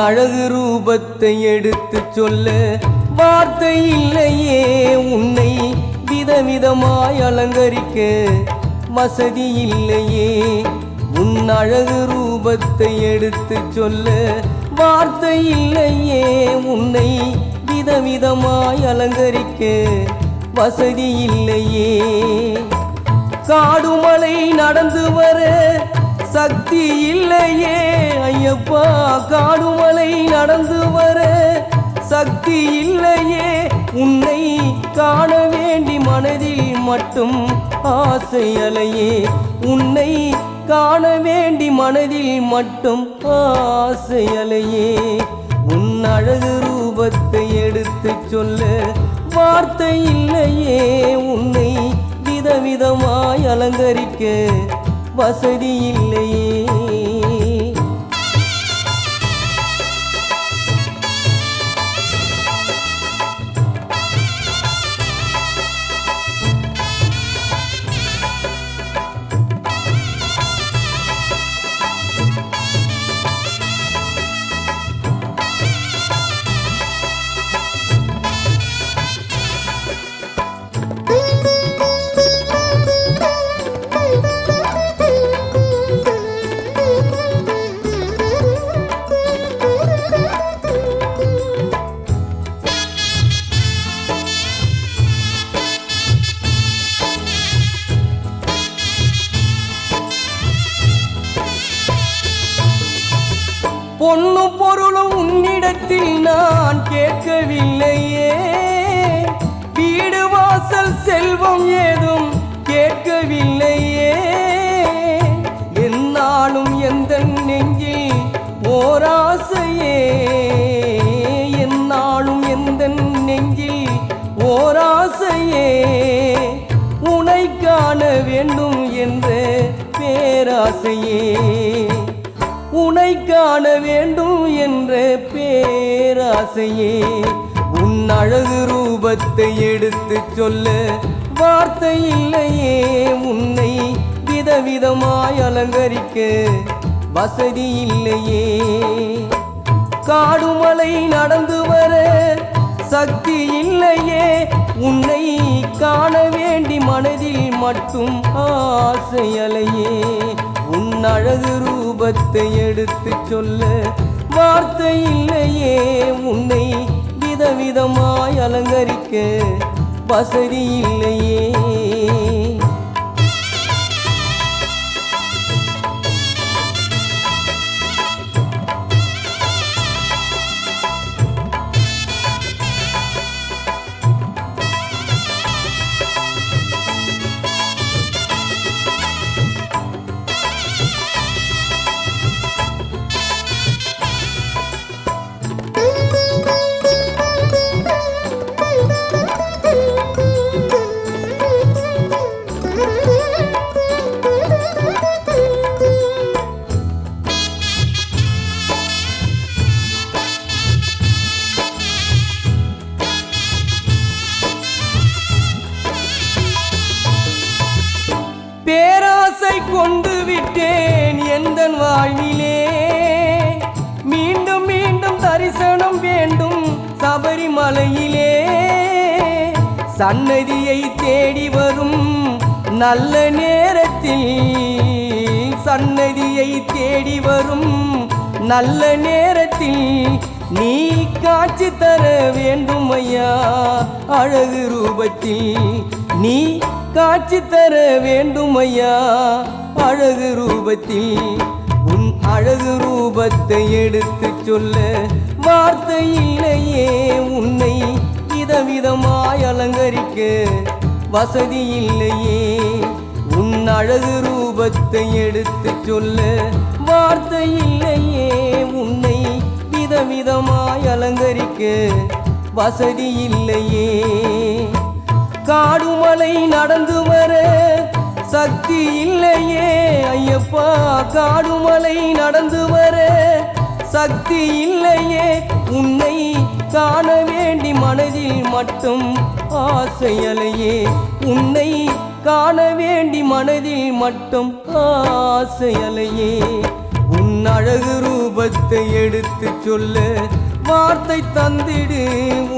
அழகு ரூபத்தை எடுத்து சொல்ல வார்த்தை இல்லையே, உன்னை விதவிதமாய் அலங்கரிக்க வசதி இல்லையே. உன் அழகு ரூபத்தை எடுத்து சொல்ல வார்த்தை இல்லையே, உன்னை விதவிதமாய் அலங்கரிக்க வசதி இல்லையே. காடுமலை நடந்து வர சக்தி இல்லையே ஐயப்பா, காடுமலை நடந்து வர சக்தி இல்லையே. உன்னை காண வேண்டி மனதில் மட்டும் ஆசை அலையே, உன்னை காண வேண்டி மனதில் மட்டும் ஆசை அலையே. உன் அழகு ரூபத்தை எடுத்து சொல்ல வார்த்தை இல்லையே, உன்னை விதவிதமாய் அலங்கரிக்க வசதி இல்லையே. பொன்னும் பொருளும் உன்னிடத்தில் நான் கேட்கவில்லையே, வீடு வாசல் செல்வம் ஏதும் கேட்கவில்லையே. என்னாலும் எந்த நெஞ்சில் ஓராசையே, என்னாலும் எந்த நெஞ்சில் ஓராசையே. உனை காண வேண்டும் என்ற பேராசையே, உனை காண வேண்டும் என்ற பேராசையே. உன் அழகு ரூபத்தை எடுத்து சொல்ல வார்த்தை இல்லையே, உன்னை விதவிதமாய் அலங்கரிக்க வசதி இல்லையே. காடுமலை நடந்து வர சக்தி இல்லையே, உன்னை காண வேண்டி மனதில் மட்டும் ஆசை அலையே. உன் அழகு ரூபத்தை எடுத்து சொல்ல வார்த்தை இல்லையே, உன்னை விதவிதமாய் அலங்கரிக்க வசதி இல்லையே. பேராசை கொண்டு விட்டேன் எந்தன் வாழ்விலே, மீண்டும் மீண்டும் தரிசனம் வேண்டும் சபரிமலையிலே. சன்னதியை தேடி வரும் நல்ல நேரத்தில், சன்னதியை தேடி வரும் நல்ல நேரத்தில் நீ காட்சி தர வேண்டும் ஐயா. அழகு ரூபத்தில் நீ காட்சி தர வேண்டும் ஐயா. அழகு ரூபத்தில் உன் அழகு ரூபத்தை எடுத்து சொல்ல வார்த்தை இல்லையே, உன்னை விதவிதமாய் அலங்கரிக்க வசதி இல்லையே. உன் அழகு ரூபத்தை எடுத்து சொல்ல வார்த்தை இல்லையே, உன்னை விதவிதமாய் அலங்கரிக்க வசதி இல்லையே. காடுமலை நடந்து வர சக்தி இல்லையே ஐயப்பா, காடுமலை நடந்து வர சக்தி இல்லையே. உன்னை காண வேண்டி மனதில் மட்டும் ஆசை அலையே, உன்னை காண வேண்டி மனதில் மட்டும் ஆசை அலையே. உன் அழகு ரூபத்தை எடுத்து சொல்ல வார்த்தை தந்திடு.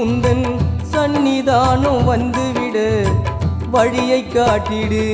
உந்தன் சந்நிதானம் வந்துவிட வழியை காட்டிடு.